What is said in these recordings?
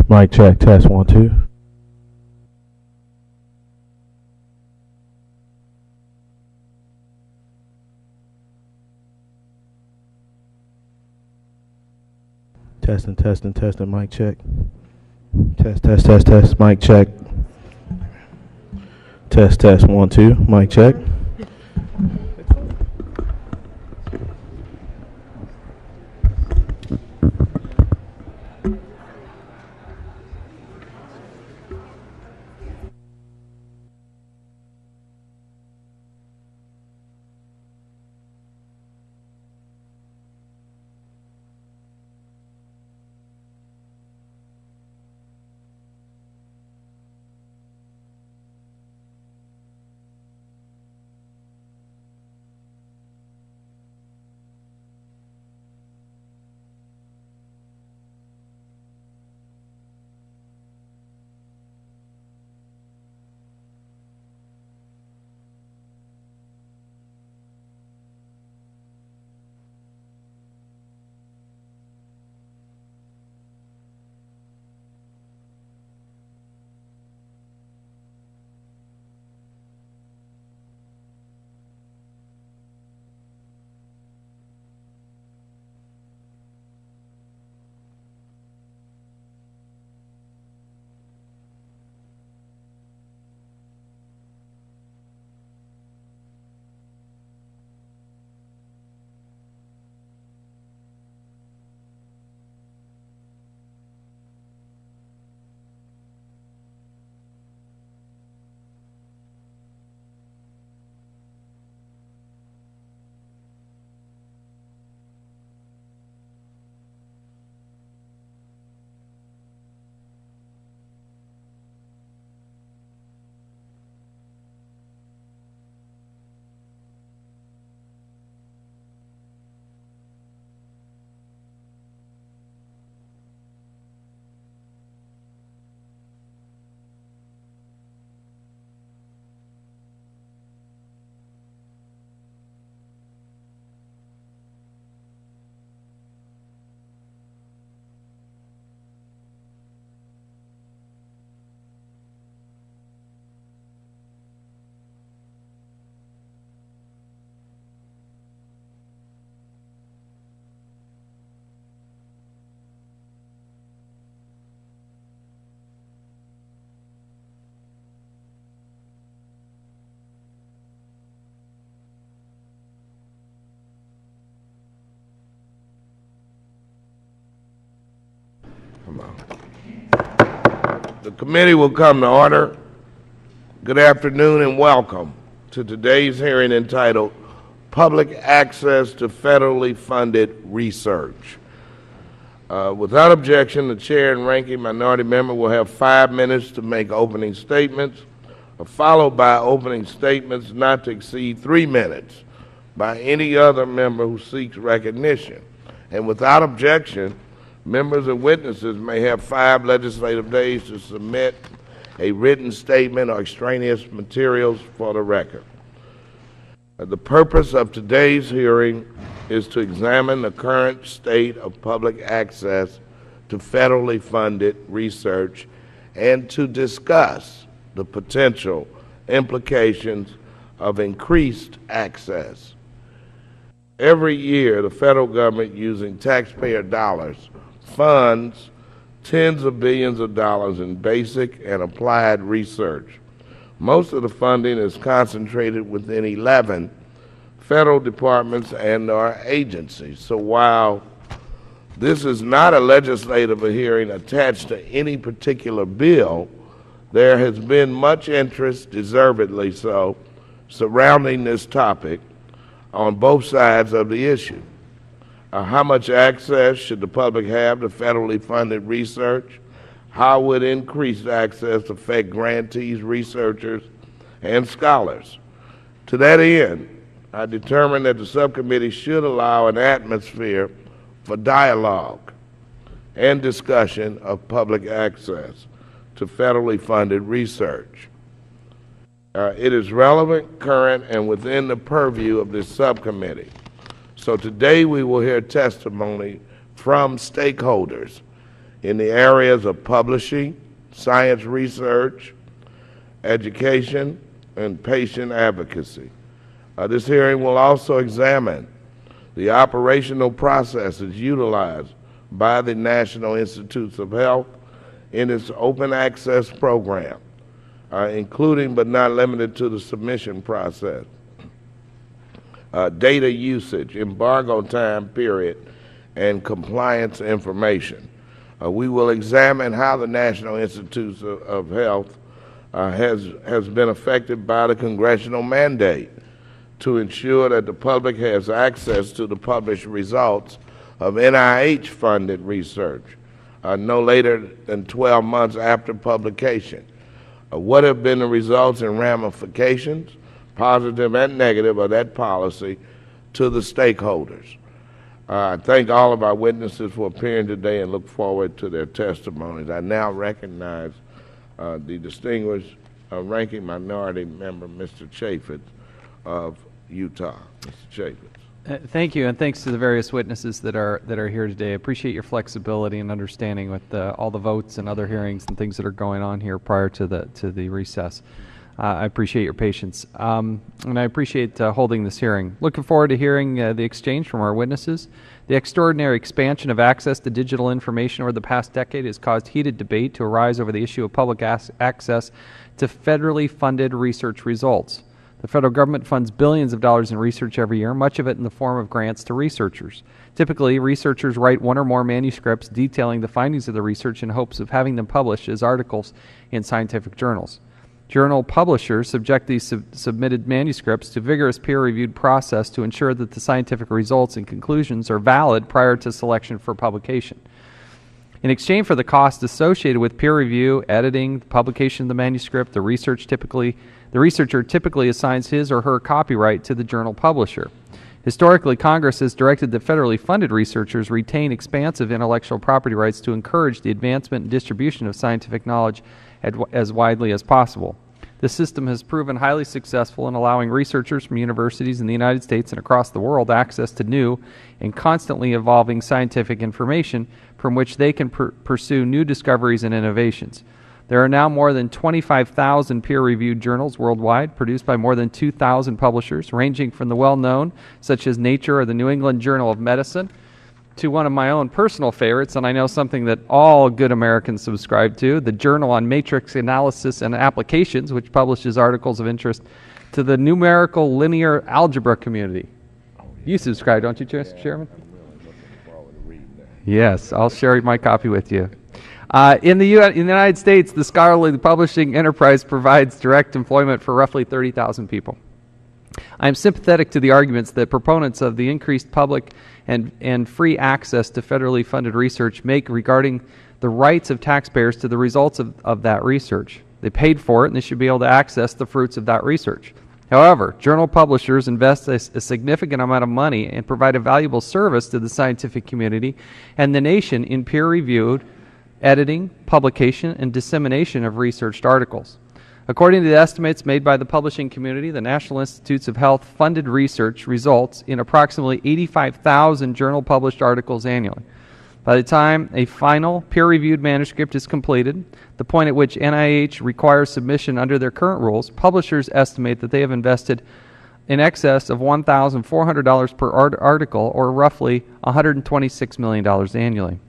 Mic check, test 1, 2. Testing, mic check. Test, mic check. Test 1, 2, mic check. The committee will come to order. Good afternoon and welcome to today's hearing entitled Public Access to Federally Funded Research. Without objection, the chair and ranking minority member will have 5 minutes to make opening statements, followed by opening statements not to exceed 3 minutes by any other member who seeks recognition. And without objection, members and witnesses may have 5 legislative days to submit a written statement or extraneous materials for the record. The purpose of today's hearing is to examine the current state of public access to federally funded research and to discuss the potential implications of increased access. Every year, the federal government, using taxpayer dollars, funds tens of billions of dollars in basic and applied research. Most of the funding is concentrated within 11 federal departments and/or agencies. So while this is not a legislative hearing attached to any particular bill, there has been much interest, deservedly so, surrounding this topic on both sides of the issue. How much access should the public have to federally funded research? How would increased access affect grantees, researchers, and scholars? To that end, I determined that the subcommittee should allow an atmosphere for dialogue and discussion of public access to federally funded research. It is relevant, current, and within the purview of this subcommittee. So today we will hear testimony from stakeholders in the areas of publishing, science research, education, and patient advocacy. This hearing will also examine the operational processes utilized by the National Institutes of Health in its open access program, including but not limited to the submission process, data usage, embargo time period, and compliance information. We will examine how the National Institutes of Health has been affected by the congressional mandate to ensure that the public has access to the published results of NIH-funded research no later than 12 months after publication. What have been the results and ramifications, positive and negative, of that policy to the stakeholders? I thank all of our witnesses for appearing today and look forward to their testimonies. I now recognize the distinguished ranking minority member, Mr. Chaffetz of Utah. Mr. Chaffetz. Thank you, and thanks to the various witnesses that are here today. I appreciate your flexibility and understanding with all the votes and other hearings and things that are going on here prior to the recess. I appreciate your patience, and I appreciate holding this hearing. Looking forward to hearing the exchange from our witnesses. The extraordinary expansion of access to digital information over the past decade has caused heated debate to arise over the issue of public access to federally funded research results. The federal government funds billions of dollars in research every year, much of it in the form of grants to researchers. Typically, researchers write one or more manuscripts detailing the findings of the research in hopes of having them published as articles in scientific journals. Journal publishers subject these submitted manuscripts to vigorous peer-reviewed process to ensure that the scientific results and conclusions are valid prior to selection for publication. In exchange for the costs associated with peer review, editing, publication of the manuscript, the researcher typically assigns his or her copyright to the journal publisher. Historically, Congress has directed that federally funded researchers retain expansive intellectual property rights to encourage the advancement and distribution of scientific knowledge as widely as possible. This system has proven highly successful in allowing researchers from universities in the United States and across the world access to new and constantly evolving scientific information from which they can pursue new discoveries and innovations. There are now more than 25,000 peer-reviewed journals worldwide, produced by more than 2,000 publishers, ranging from the well-known, such as Nature or the New England Journal of Medicine, to one of my own personal favorites, and I know something that all good Americans subscribe to, the Journal on Matrix Analysis and Applications, which publishes articles of interest to the numerical linear algebra community. You subscribe, don't you, Mr. Chairman? I'm really looking forward to reading that. Yes, I'll share my copy with you. In the United States, the scholarly publishing enterprise provides direct employment for roughly 30,000 people. I am sympathetic to the arguments that proponents of the increased public and free access to federally funded research make regarding the rights of taxpayers to the results of that research. They paid for it, and they should be able to access the fruits of that research. However, journal publishers invest a significant amount of money and provide a valuable service to the scientific community and the nation in peer-reviewed editing, publication, and dissemination of researched articles. According to the estimates made by the publishing community, the National Institutes of Health funded research results in approximately 85,000 journal-published articles annually. By the time a final peer-reviewed manuscript is completed, the point at which NIH requires submission under their current rules, publishers estimate that they have invested in excess of $1,400 per article, or roughly $126 million annually.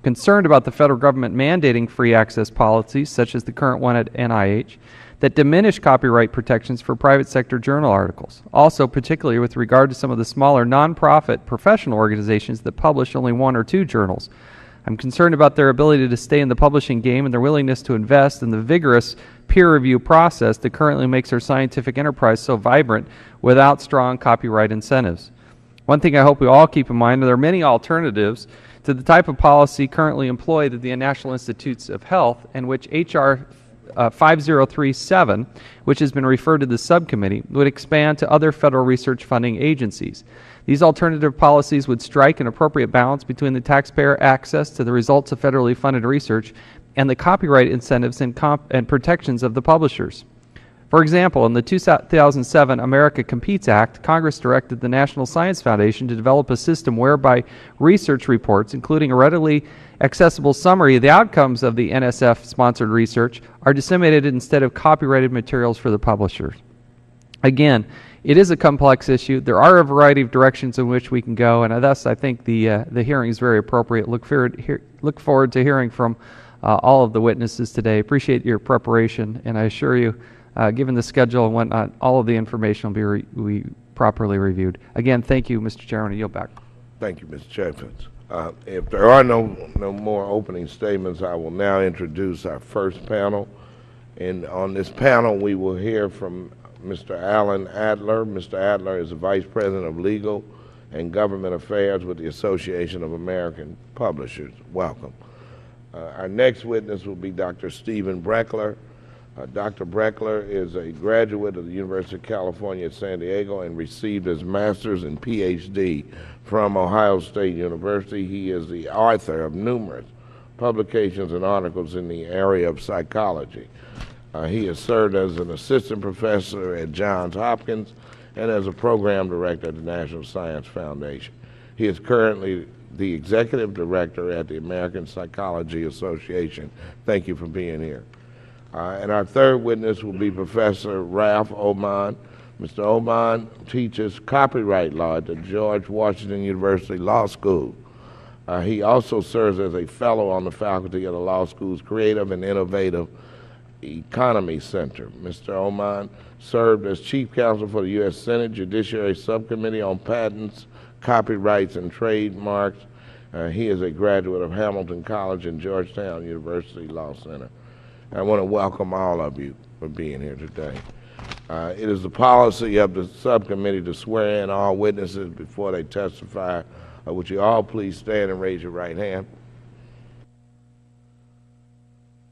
Concerned about the federal government mandating free access policies, such as the current one at NIH, that diminish copyright protections for private sector journal articles. Also, particularly with regard to some of the smaller nonprofit professional organizations that publish only one or two journals. I'm concerned about their ability to stay in the publishing game and their willingness to invest in the vigorous peer review process that currently makes our scientific enterprise so vibrant without strong copyright incentives. One thing I hope we all keep in mind, there are many alternatives to the type of policy currently employed at the National Institutes of Health, and which H.R. 5037, which has been referred to the subcommittee, would expand to other federal research funding agencies. These alternative policies would strike an appropriate balance between the taxpayer access to the results of federally funded research and the copyright incentives and protections of the publishers. For example, in the 2007 America Competes Act, Congress directed the National Science Foundation to develop a system whereby research reports, including a readily accessible summary of the outcomes of the NSF-sponsored research, are disseminated instead of copyrighted materials for the publishers. Again, it is a complex issue. There are a variety of directions in which we can go, and thus I think the hearing is very appropriate. Look forward to hearing from all of the witnesses today. Appreciate your preparation, and I assure you, given the schedule and whatnot, all of the information will be properly reviewed. Again, thank you, Mr. Chairman. I yield back. Thank you, Mr. Chaffetz. If there are no more opening statements, I will now introduce our first panel. And on this panel, we will hear from Mr. Alan Adler. Mr. Adler is the Vice President of Legal and Government Affairs with the Association of American Publishers. Welcome. Our next witness will be Dr. Stephen Breckler. Dr. Breckler is a graduate of the University of California at San Diego and received his master's and PhD from Ohio State University. He is the author of numerous publications and articles in the area of psychology. He has served as an assistant professor at Johns Hopkins and as a program director at the National Science Foundation. He is currently the executive director at the American Psychology Association. Thank you for being here. And our third witness will be Professor Ralph Oman. Mr. Oman teaches copyright law at the George Washington University Law School. He also serves as a fellow on the faculty of the law school's Creative and Innovative Economy Center. Mr. Oman served as Chief Counsel for the U.S. Senate Judiciary Subcommittee on Patents, Copyrights, and Trademarks. He is a graduate of Hamilton College and Georgetown University Law Center. I want to welcome all of you for being here today. It is the policy of the subcommittee to swear in all witnesses before they testify. Would you all please stand and raise your right hand?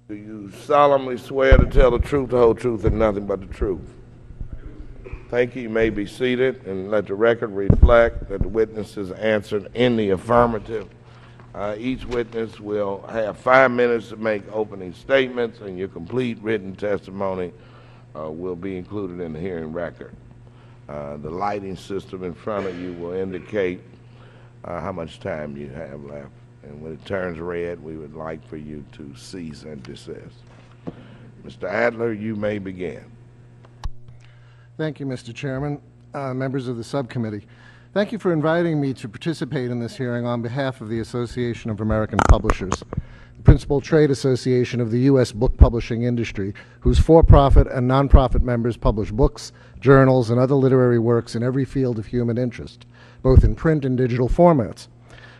Do you solemnly swear to tell the truth, the whole truth, and nothing but the truth? Thank you. You may be seated, and let the record reflect that the witnesses answered in the affirmative. Each witness will have 5 minutes to make opening statements, and your complete written testimony will be included in the hearing record. The lighting system in front of you will indicate how much time you have left. And when it turns red, we would like for you to cease and desist. Mr. Adler, you may begin. Thank you, Mr. Chairman, members of the subcommittee. Thank you for inviting me to participate in this hearing on behalf of the Association of American Publishers, the principal trade association of the U.S. book publishing industry, whose for-profit and nonprofit members publish books, journals, and other literary works in every field of human interest, both in print and digital formats.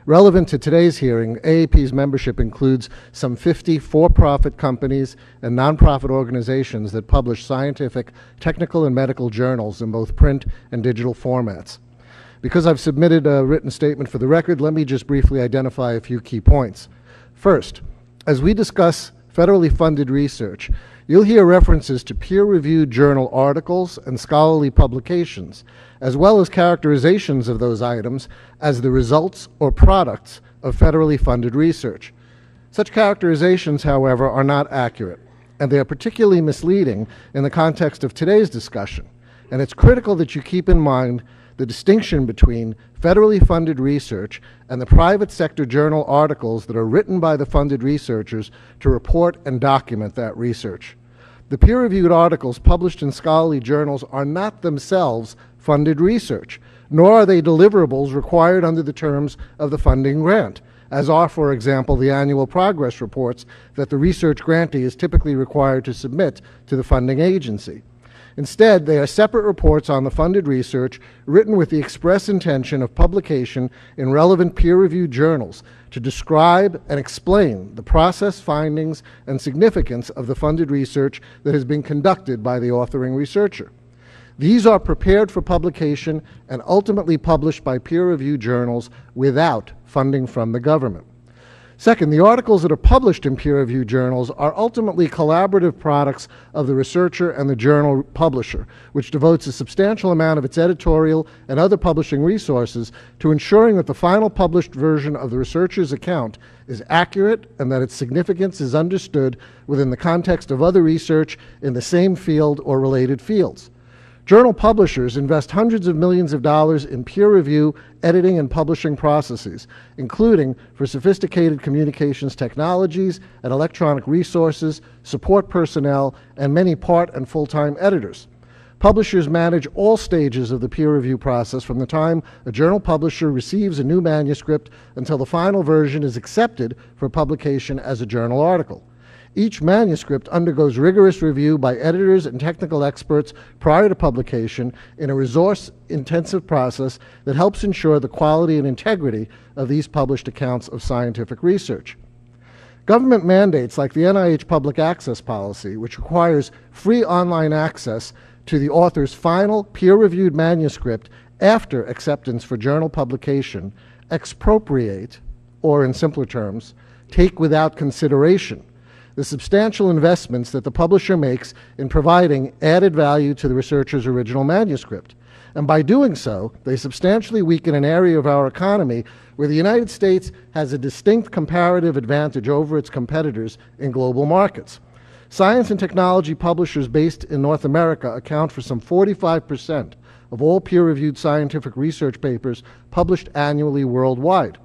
Relevant to today's hearing, AAP's membership includes some 50 for-profit companies and nonprofit organizations that publish scientific, technical, and medical journals in both print and digital formats. Because I've submitted a written statement for the record, let me just briefly identify a few key points. First, as we discuss federally funded research, you'll hear references to peer-reviewed journal articles and scholarly publications, as well as characterizations of those items as the results or products of federally funded research. Such characterizations, however, are not accurate, and they are particularly misleading in the context of today's discussion. And it's critical that you keep in mind the distinction between federally funded research and the private sector journal articles that are written by the funded researchers to report and document that research. The peer-reviewed articles published in scholarly journals are not themselves funded research, nor are they deliverables required under the terms of the funding grant, as are, for example, the annual progress reports that the research grantee is typically required to submit to the funding agency. Instead, they are separate reports on the funded research written with the express intention of publication in relevant peer-reviewed journals to describe and explain the process, findings, and significance of the funded research that has been conducted by the authoring researcher. These are prepared for publication and ultimately published by peer-reviewed journals without funding from the government. Second, the articles that are published in peer-reviewed journals are ultimately collaborative products of the researcher and the journal publisher, which devotes a substantial amount of its editorial and other publishing resources to ensuring that the final published version of the researcher's account is accurate and that its significance is understood within the context of other research in the same field or related fields. Journal publishers invest hundreds of millions of dollars in peer review, editing, and publishing processes, including for sophisticated communications technologies and electronic resources, support personnel, and many part and full-time editors. Publishers manage all stages of the peer review process from the time a journal publisher receives a new manuscript until the final version is accepted for publication as a journal article. Each manuscript undergoes rigorous review by editors and technical experts prior to publication in a resource-intensive process that helps ensure the quality and integrity of these published accounts of scientific research. Government mandates like the NIH Public Access Policy, which requires free online access to the author's final peer-reviewed manuscript after acceptance for journal publication, expropriate, or in simpler terms, take without consideration the substantial investments that the publisher makes in providing added value to the researcher's original manuscript. And by doing so, they substantially weaken an area of our economy where the United States has a distinct comparative advantage over its competitors in global markets. Science and technology publishers based in North America account for some 45% of all peer-reviewed scientific research papers published annually worldwide.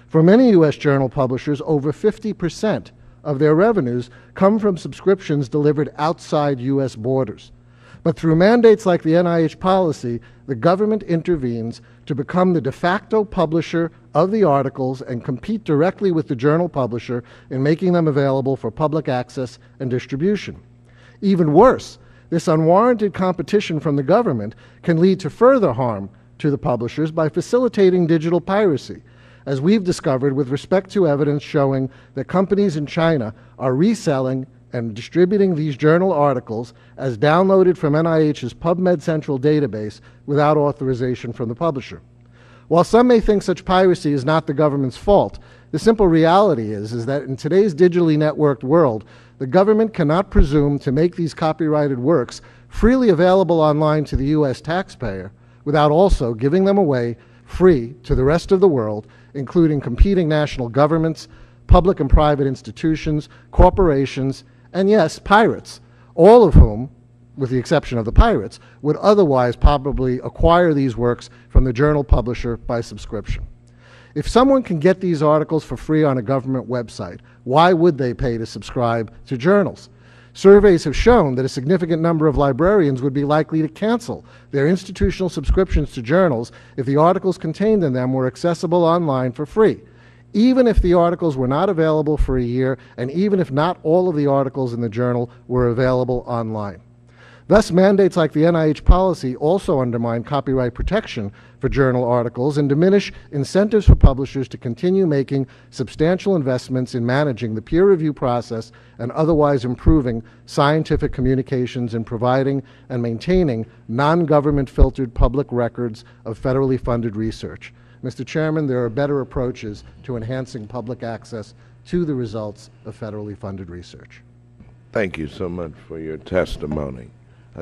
For many U.S. journal publishers, over 50% of their revenues come from subscriptions delivered outside U.S. borders. But through mandates like the NIH policy, the government intervenes to become the de facto publisher of the articles and compete directly with the journal publisher in making them available for public access and distribution. Even worse, this unwarranted competition from the government can lead to further harm to the publishers by facilitating digital piracy, as we've discovered with respect to evidence showing that companies in China are reselling and distributing these journal articles as downloaded from NIH's PubMed Central database without authorization from the publisher. While some may think such piracy is not the government's fault, the simple reality is that in today's digitally networked world, the government cannot presume to make these copyrighted works freely available online to the U.S. taxpayer without also giving them away free to the rest of the world, including competing national governments, public and private institutions, corporations, and yes, pirates, all of whom, with the exception of the pirates, would otherwise probably acquire these works from the journal publisher by subscription. If someone can get these articles for free on a government website, why would they pay to subscribe to journals? Surveys have shown that a significant number of librarians would be likely to cancel their institutional subscriptions to journals if the articles contained in them were accessible online for free, even if the articles were not available for a year and even if not all of the articles in the journal were available online. Thus, mandates like the NIH policy also undermine copyright protection for journal articles and diminish incentives for publishers to continue making substantial investments in managing the peer review process and otherwise improving scientific communications and providing and maintaining non-government filtered public records of federally funded research. Mr. Chairman, there are better approaches to enhancing public access to the results of federally funded research. Thank you so much for your testimony.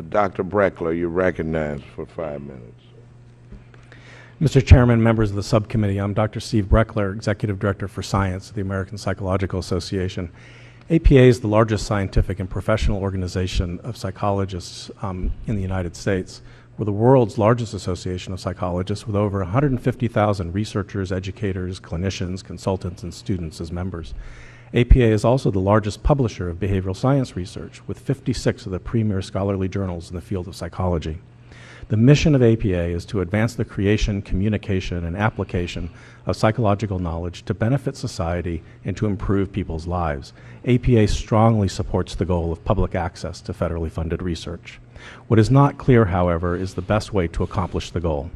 Dr. Breckler, you're recognized for 5 minutes. Mr. Chairman, members of the subcommittee, I'm Dr. Steve Breckler, Executive Director for Science at the American Psychological Association. APA is the largest scientific and professional organization of psychologists in the United States. We're the world's largest association of psychologists with over 150,000 researchers, educators, clinicians, consultants, and students as members. APA is also the largest publisher of behavioral science research, with 56 of the premier scholarly journals in the field of psychology. The mission of APA is to advance the creation, communication, and application of psychological knowledge to benefit society and to improve people's lives. APA strongly supports the goal of public access to federally funded research. What is not clear, however, is the best way to accomplish the goal.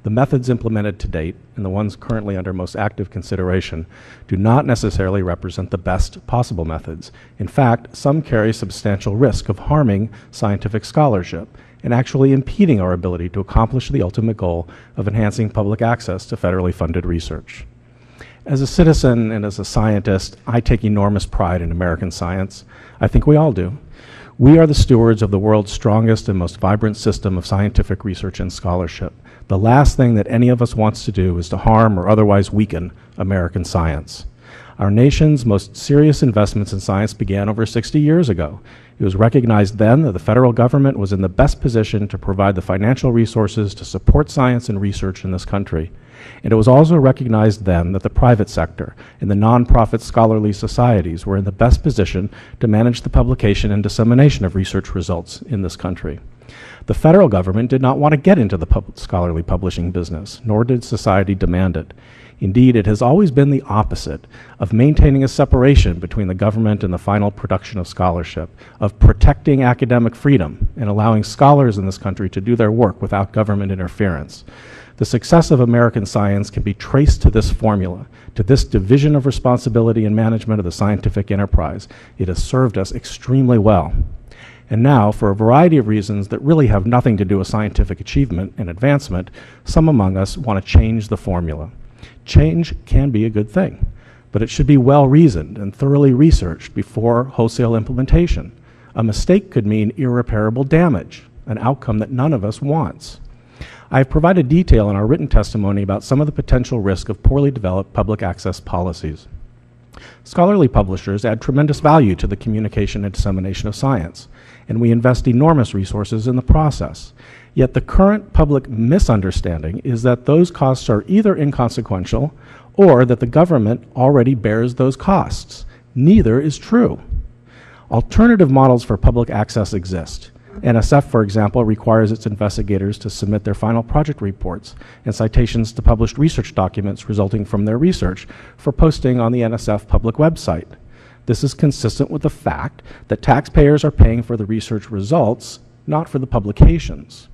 The methods implemented to date, and the ones currently under most active consideration, do not necessarily represent the best possible methods. In fact, some carry substantial risk of harming scientific scholarship and actually impeding our ability to accomplish the ultimate goal of enhancing public access to federally funded research. As a citizen and as a scientist, I take enormous pride in American science. I think we all do. We are the stewards of the world's strongest and most vibrant system of scientific research and scholarship. The last thing that any of us wants to do is to harm or otherwise weaken American science. Our nation's most serious investments in science began over 60 years ago. It was recognized then that the federal government was in the best position to provide the financial resources to support science and research in this country. And it was also recognized then that the private sector and the nonprofit scholarly societies were in the best position to manage the publication and dissemination of research results in this country. The federal government did not want to get into the scholarly publishing business, nor did society demand it. Indeed, it has always been the opposite of maintaining a separation between the government and the final production of scholarship, of protecting academic freedom and allowing scholars in this country to do their work without government interference. The success of American science can be traced to this formula, to this division of responsibility and management of the scientific enterprise. It has served us extremely well. And now, for a variety of reasons that really have nothing to do with scientific achievement and advancement, some among us want to change the formula. Change can be a good thing, but it should be well reasoned and thoroughly researched before wholesale implementation. A mistake could mean irreparable damage, an outcome that none of us wants. I have provided detail in our written testimony about some of the potential risk of poorly developed public access policies. Scholarly publishers add tremendous value to the communication and dissemination of science, and we invest enormous resources in the process. Yet the current public misunderstanding is that those costs are either inconsequential or that the government already bears those costs. Neither is true. Alternative models for public access exist. NSF, for example, requires its investigators to submit their final project reports and citations to published research documents resulting from their research for posting on the NSF public website. This is consistent with the fact that taxpayers are paying for the research results, not for the publications.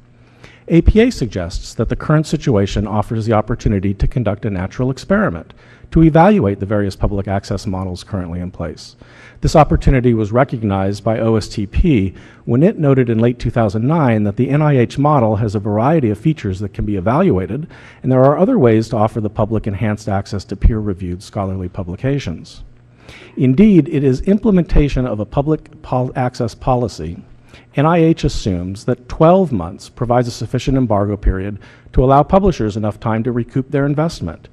APA suggests that the current situation offers the opportunity to conduct a natural experiment, to evaluate the various public access models currently in place. This opportunity was recognized by OSTP when it noted in late 2009 that the NIH model has a variety of features that can be evaluated, and there are other ways to offer the public enhanced access to peer-reviewed scholarly publications. Indeed, it is implementation of a public access policy. NIH assumes that 12 months provides a sufficient embargo period to allow publishers enough time to recoup their investment.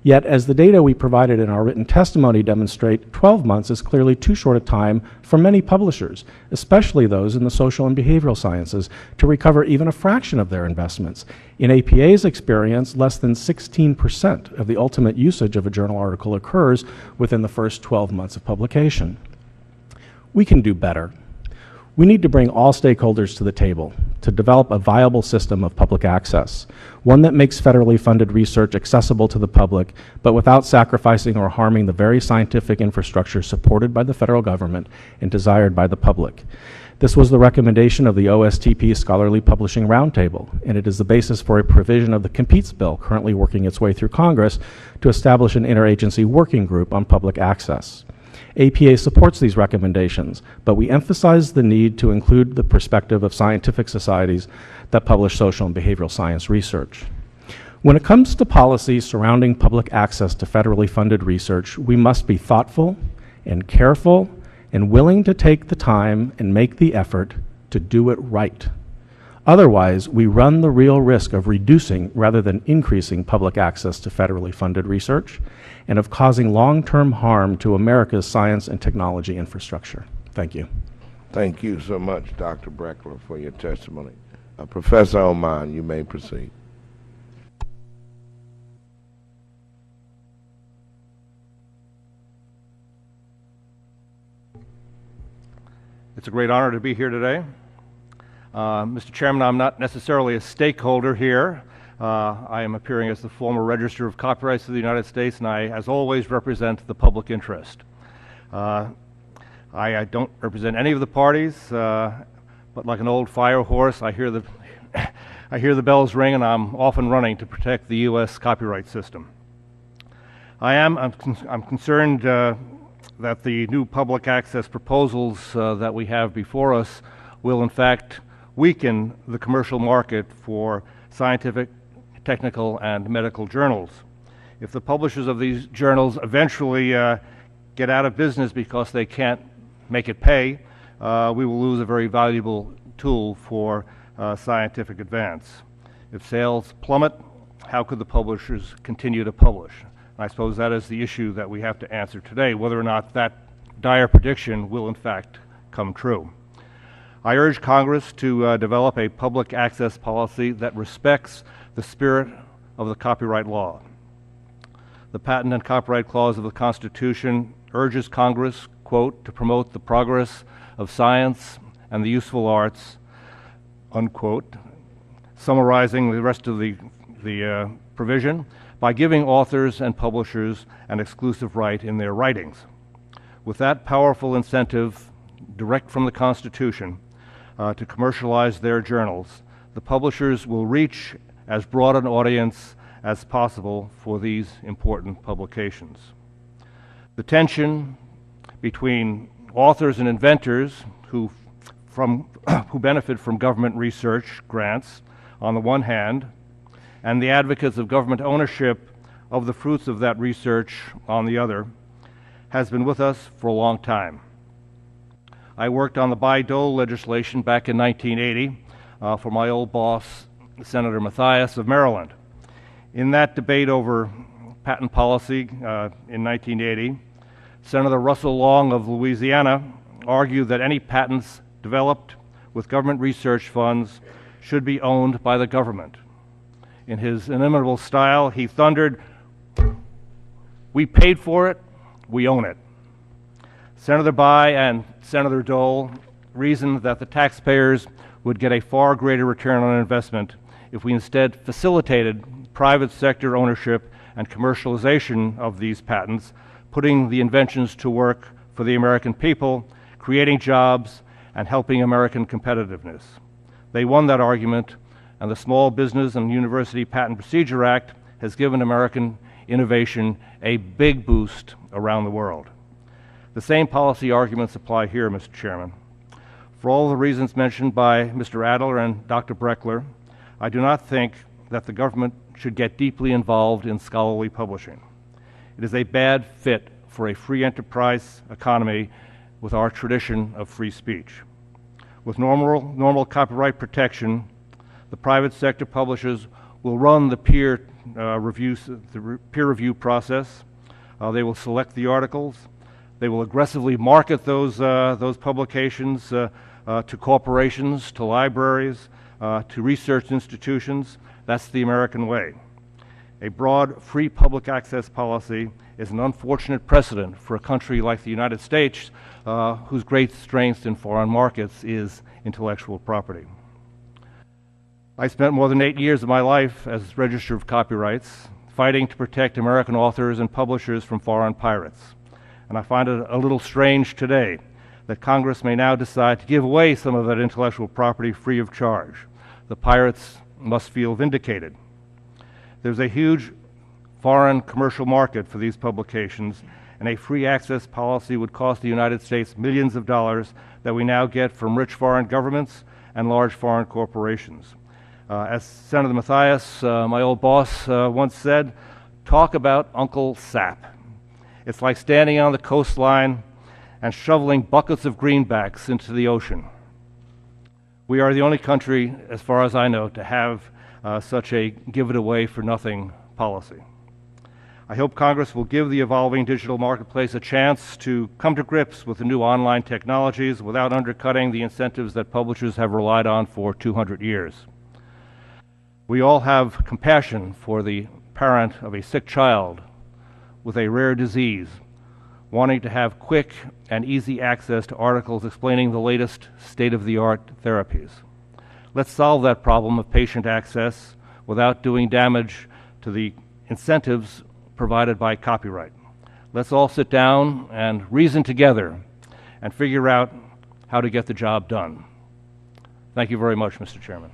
Yet, as the data we provided in our written testimony demonstrate, 12 months is clearly too short a time for many publishers, especially those in the social and behavioral sciences, to recover even a fraction of their investments. In APA's experience, less than 16% of the ultimate usage of a journal article occurs within the first 12 months of publication. We can do better. We need to bring all stakeholders to the table to develop a viable system of public access, one that makes federally funded research accessible to the public, but without sacrificing or harming the very scientific infrastructure supported by the federal government and desired by the public. This was the recommendation of the OSTP Scholarly Publishing Roundtable, and it is the basis for a provision of the Competes Bill currently working its way through Congress to establish an interagency working group on public access. APA supports these recommendations, but we emphasize the need to include the perspective of scientific societies that publish social and behavioral science research. When it comes to policies surrounding public access to federally funded research, we must be thoughtful and careful and willing to take the time and make the effort to do it right. Otherwise, we run the real risk of reducing rather than increasing public access to federally funded research and of causing long-term harm to America's science and technology infrastructure. Thank you. Thank you so much, Dr. Breckler, for your testimony. Professor Oman, you may proceed. It's a great honor to be here today. Mr. Chairman, I'm not necessarily a stakeholder here. I am appearing as the former Register of Copyrights of the United States, and I, as always, represent the public interest. I don't represent any of the parties, but like an old fire horse, I hear the bells ring, and I'm off and running to protect the U.S. copyright system. I'm concerned that the new public access proposals that we have before us will in fact weaken the commercial market for scientific, technical, and medical journals. If the publishers of these journals eventually get out of business because they can't make it pay, we will lose a very valuable tool for scientific advance. If sales plummet, how could the publishers continue to publish? And I suppose that is the issue that we have to answer today, whether or not that dire prediction will in fact come true. I urge Congress to develop a public access policy that respects the spirit of the copyright law. The Patent and Copyright Clause of the Constitution urges Congress, quote, to promote the progress of science and the useful arts, unquote, summarizing the rest of the provision by giving authors and publishers an exclusive right in their writings. With that powerful incentive direct from the Constitution to commercialize their journals, the publishers will reach as broad an audience as possible for these important publications. The tension between authors and inventors who benefit from government research grants on the one hand, and the advocates of government ownership of the fruits of that research on the other, has been with us for a long time. I worked on the Bayh-Dole legislation back in 1980 for my old boss, Senator Mathias of Maryland. In that debate over patent policy in 1980, Senator Russell Long of Louisiana argued that any patents developed with government research funds should be owned by the government. In his inimitable style, he thundered, "We paid for it, we own it." Senator Bayh and Senator Dole reasoned that the taxpayers would get a far greater return on investment if we instead facilitated private sector ownership and commercialization of these patents, putting the inventions to work for the American people, creating jobs, and helping American competitiveness. They won that argument, and the Small Business and University Patent Procedure Act has given American innovation a big boost around the world. The same policy arguments apply here, Mr. Chairman. For all the reasons mentioned by Mr. Adler and Dr. Breckler, I do not think that the government should get deeply involved in scholarly publishing. It is a bad fit for a free enterprise economy with our tradition of free speech. With normal copyright protection, the private sector publishers will run the peer review process. They will select the articles. They will aggressively market those publications to corporations, to libraries, to research institutions. That's the American way. A broad, free public access policy is an unfortunate precedent for a country like the United States, whose great strength in foreign markets is intellectual property. I spent more than 8 years of my life as Registrar of Copyrights, fighting to protect American authors and publishers from foreign pirates. And I find it a little strange today that Congress may now decide to give away some of that intellectual property free of charge. The pirates must feel vindicated. There's a huge foreign commercial market for these publications, and a free access policy would cost the United States millions of dollars that we now get from rich foreign governments and large foreign corporations. As Senator Mathias, my old boss, once said, talk about Uncle Sap. It's like standing on the coastline and shoveling buckets of greenbacks into the ocean. We are the only country, as far as I know, to have such a give-it-away-for-nothing policy. I hope Congress will give the evolving digital marketplace a chance to come to grips with the new online technologies without undercutting the incentives that publishers have relied on for 200 years. We all have compassion for the parent of a sick child with a rare disease, wanting to have quick and easy access to articles explaining the latest state-of-the-art therapies. Let's solve that problem of patient access without doing damage to the incentives provided by copyright. Let's all sit down and reason together and figure out how to get the job done. Thank you very much, Mr. Chairman.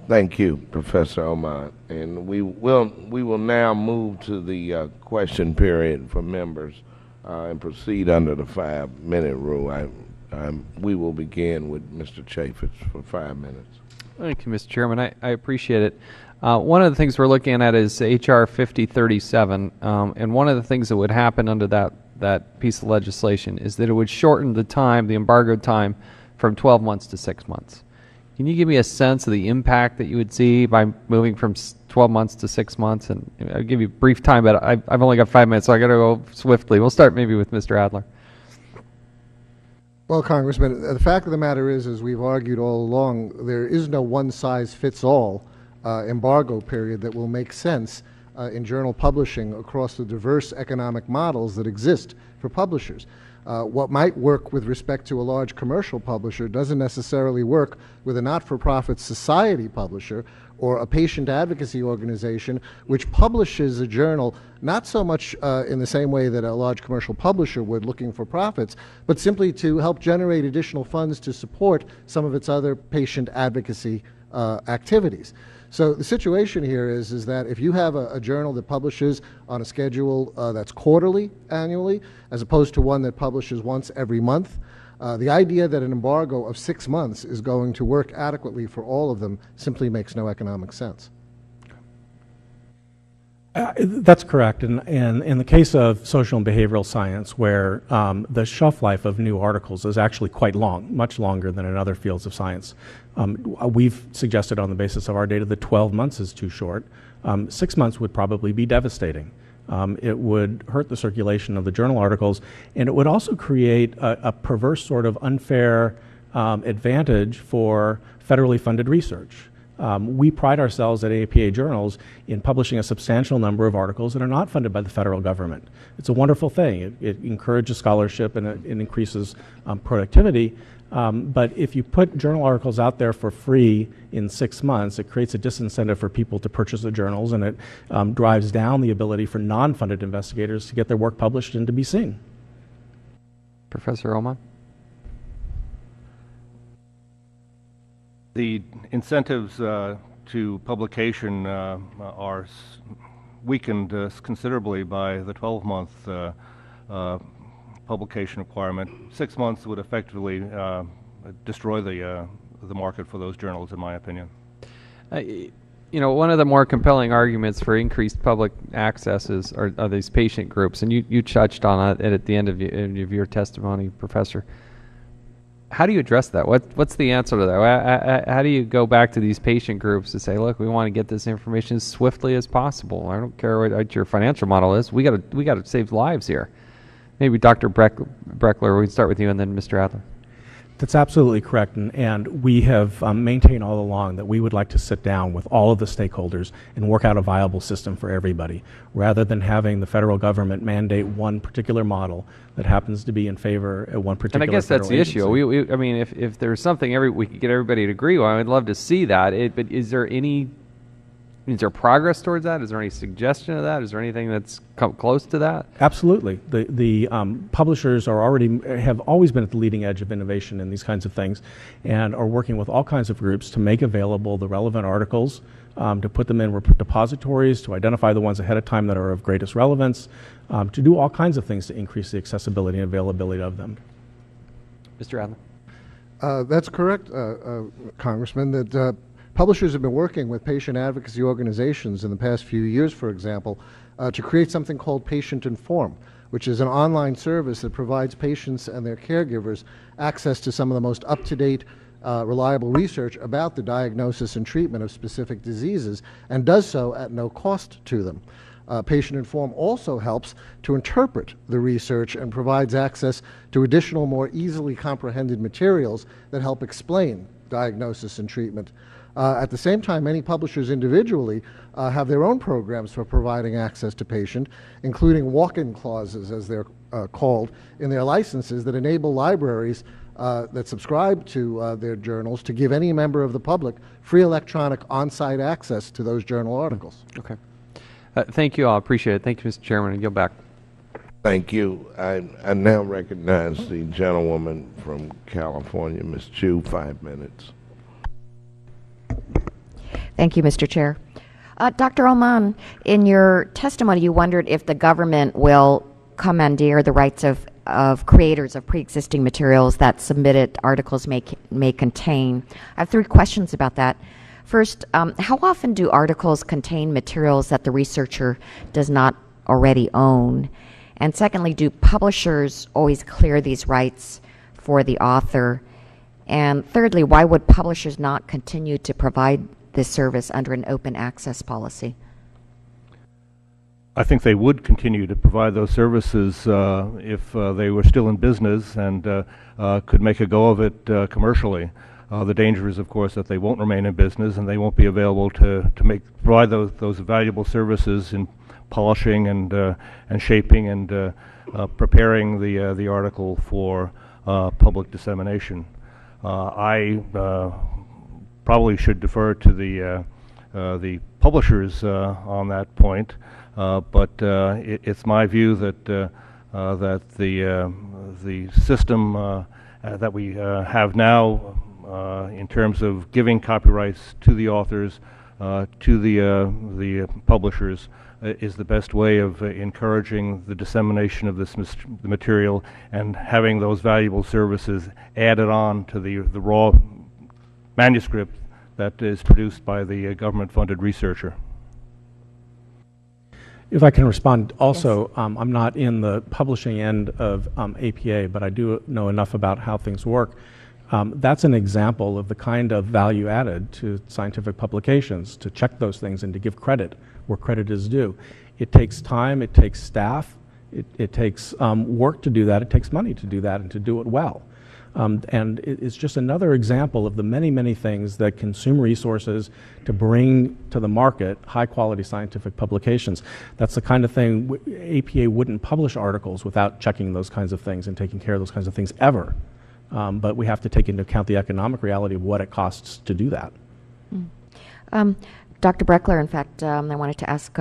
Thank you, Professor Omar. And we will now move to the question period for members and proceed under the 5-minute rule. We will begin with Mr. Chaffetz for 5 minutes. Thank you, Mr. Chairman. I appreciate it. One of the things we're looking at is H.R. 5037, and one of the things that would happen under that piece of legislation is that it would shorten the time, the embargo time, from 12 months to 6 months. Can you give me a sense of the impact that you would see by moving from 12 months to 6 months? And I'll give you a brief time, but I've only got 5 minutes, so I got to go swiftly. We'll start maybe with Mr. Adler. Well, Congressman, the fact of the matter is, as we've argued all along, there is no one-size-fits-all embargo period that will make sense in journal publishing across the diverse economic models that exist for publishers. What might work with respect to a large commercial publisher doesn't necessarily work with a not-for-profit society publisher or a patient advocacy organization which publishes a journal not so much in the same way that a large commercial publisher would, looking for profits, but simply to help generate additional funds to support some of its other patient advocacy activities. So the situation here is that if you have a journal that publishes on a schedule that's quarterly, annually, as opposed to one that publishes once every month, the idea that an embargo of 6 months is going to work adequately for all of them simply makes no economic sense. That's correct. And in the case of social and behavioral science, where the shelf life of new articles is actually quite long, much longer than in other fields of science, we've suggested on the basis of our data that 12 months is too short. 6 months would probably be devastating. It would hurt the circulation of the journal articles, and it would also create a perverse sort of unfair advantage for federally funded research. We pride ourselves at APA Journals in publishing a substantial number of articles that are not funded by the federal government. It's a wonderful thing. It encourages scholarship and it increases productivity. But if you put journal articles out there for free in 6 months, it creates a disincentive for people to purchase the journals, and it drives down the ability for non-funded investigators to get their work published and to be seen. Professor Oman? The incentives to publication are weakened considerably by the 12-month publication requirement. 6 months would effectively destroy the market for those journals, in my opinion. You know, one of the more compelling arguments for increased public access are these patient groups, and you touched on it at the end of your testimony, Professor. How do you address that? What's the answer to that? How do you go back to these patient groups to say, look, we want to get this information as swiftly as possible. I don't care what your financial model is. We got to save lives here. Maybe Dr. Breckler, we can start with you, and then Mr. Adler. That's absolutely correct, and we have maintained all along that we would like to sit down with all of the stakeholders and work out a viable system for everybody, rather than having the federal government mandate one particular model that happens to be in favor of one particular. And I guess that's the issue. I mean, if there's something we could get everybody to agree on, I'd love to see that. But is there progress towards that? Is there any suggestion of that? Is there anything that's come close to that? Absolutely. The publishers have always been at the leading edge of innovation in these kinds of things, and are working with all kinds of groups to make available the relevant articles, to put them in repositories, to identify the ones ahead of time that are of greatest relevance, to do all kinds of things to increase the accessibility and availability of them. Mr. Adler? That's correct, Congressman, that publishers have been working with patient advocacy organizations in the past few years, for example, to create something called Patient Inform, which is an online service that provides patients and their caregivers access to some of the most up-to-date, reliable research about the diagnosis and treatment of specific diseases, and does so at no cost to them. Patient Inform also helps to interpret the research and provides access to additional, more easily comprehended materials that help explain diagnosis and treatment. At the same time, many publishers individually have their own programs for providing access to patient, including walk-in clauses, as they're called, in their licenses that enable libraries that subscribe to their journals to give any member of the public free electronic on-site access to those journal articles. Okay. Thank you all. I appreciate it. Thank you, Mr. Chairman. And yield back. Thank you. I now recognize the gentlewoman from California, Ms. Chu, 5 minutes. Thank you, Mr. Chair. Dr. Oman, in your testimony, you wondered if the government will commandeer the rights of creators of pre-existing materials that submitted articles may contain. I have 3 questions about that. First, how often do articles contain materials that the researcher does not already own? And secondly, do publishers always clear these rights for the author? And thirdly, why would publishers not continue to provide this service under an open access policy? I think they would continue to provide those services if they were still in business and could make a go of it commercially. The danger is, of course, that they won't remain in business and they won't be available to provide those valuable services in polishing and shaping and preparing the article for public dissemination. I probably should defer to the publishers on that point, but it's my view that that the system that we have now in terms of giving copyrights to the authors, to the publishers, is the best way of encouraging the dissemination of this material and having those valuable services added on to the raw manuscript that is produced by the government-funded researcher. If I can respond also, yes. I'm not in the publishing end of APA, but I do know enough about how things work. That's an example of the kind of value added to scientific publications, to check those things and to give credit where credit is due. It takes time, it takes staff, it takes work to do that, it takes money to do that and to do it well. And it's just another example of the many, many things that consume resources to bring to the market high-quality scientific publications. That's the kind of thing APA wouldn't publish articles without checking those kinds of things and taking care of those kinds of things ever. But we have to take into account the economic reality of what it costs to do that. Dr. Breckler, in fact, I wanted to ask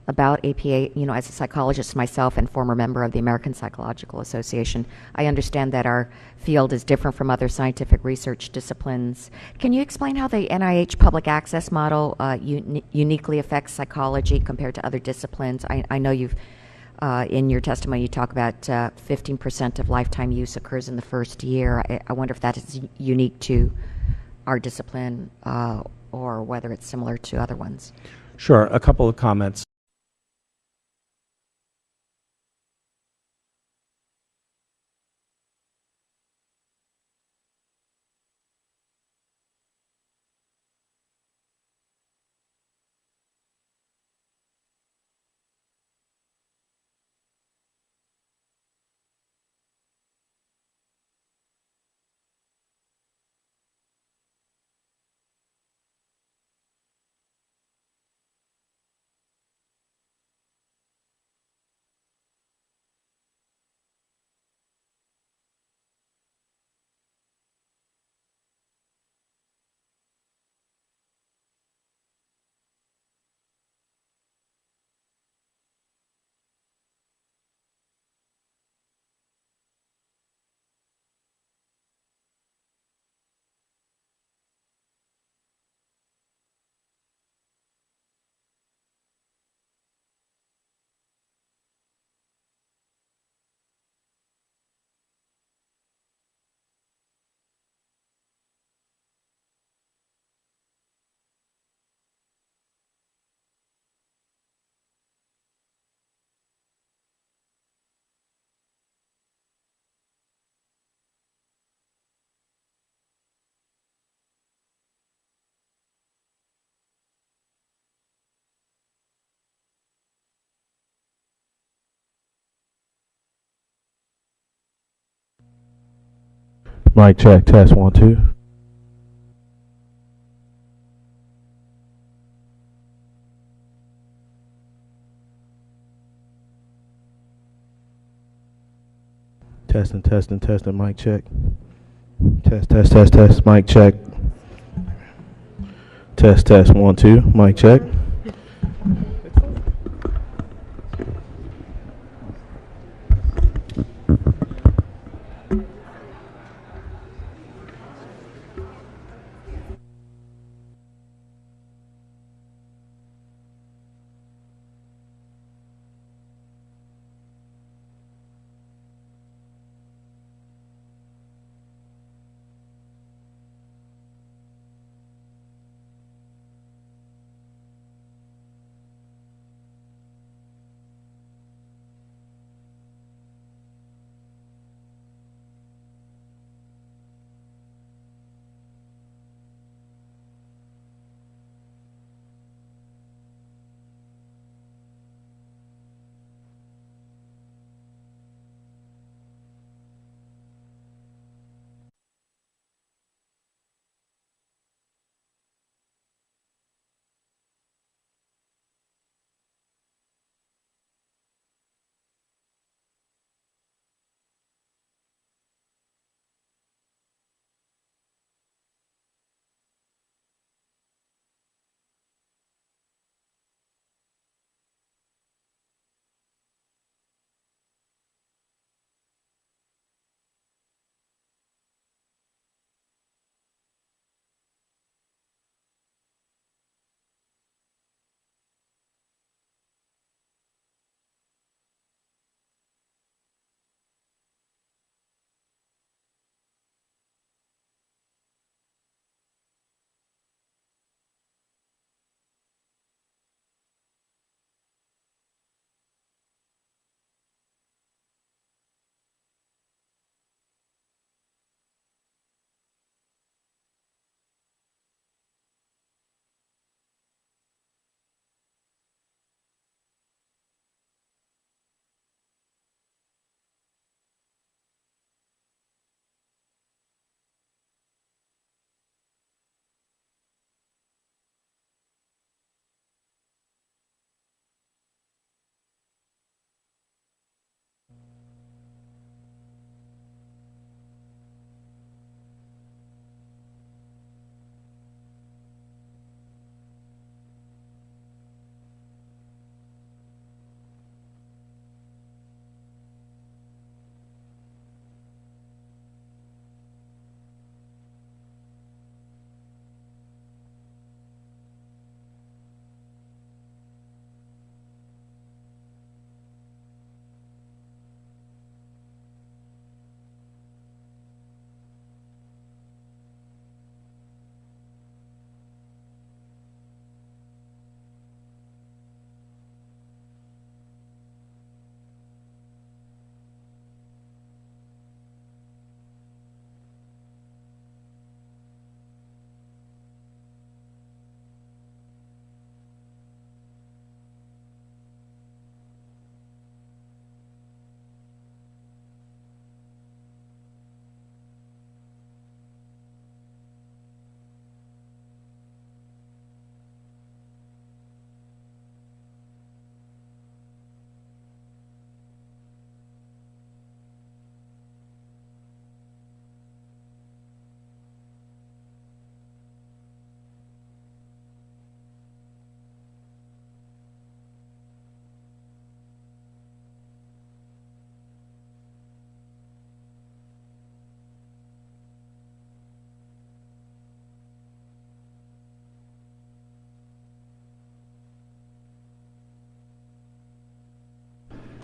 about APA. You know, as a psychologist myself and former member of the American Psychological Association, I understand that our field is different from other scientific research disciplines. Can you explain how the NIH public access model uniquely affects psychology compared to other disciplines? I know you've in your testimony, you talk about 15% of lifetime use occurs in the first year. I wonder if that is unique to our discipline or whether it's similar to other ones. Sure. A couple of comments. Mic check, test 1, 2. Testing, testing, testing, mic check. Test, test, test, test, mic check. Test, test, 1, 2, mic check.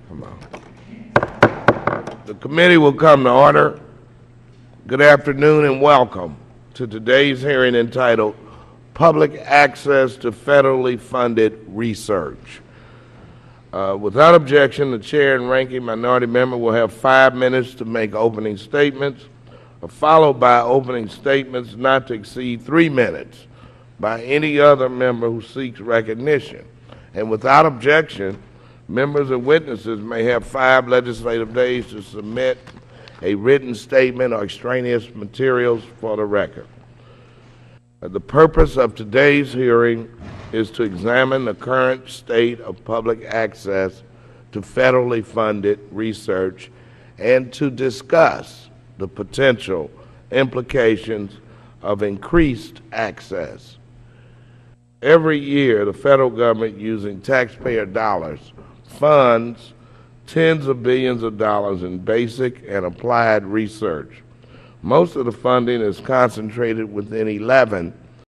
Come on. The committee will come to order. Good afternoon and welcome to today's hearing entitled Public Access to Federally Funded Research. Without objection, the chair and ranking minority member will have 5 minutes to make opening statements, followed by opening statements not to exceed 3 minutes by any other member who seeks recognition. And without objection, members and witnesses may have 5 legislative days to submit a written statement or extraneous materials for the record. The purpose of today's hearing is to examine the current state of public access to federally funded research and to discuss the potential implications of increased access. Every year, the federal government, using taxpayer dollars, funds tens of billions of dollars in basic and applied research. Most of the funding is concentrated within 11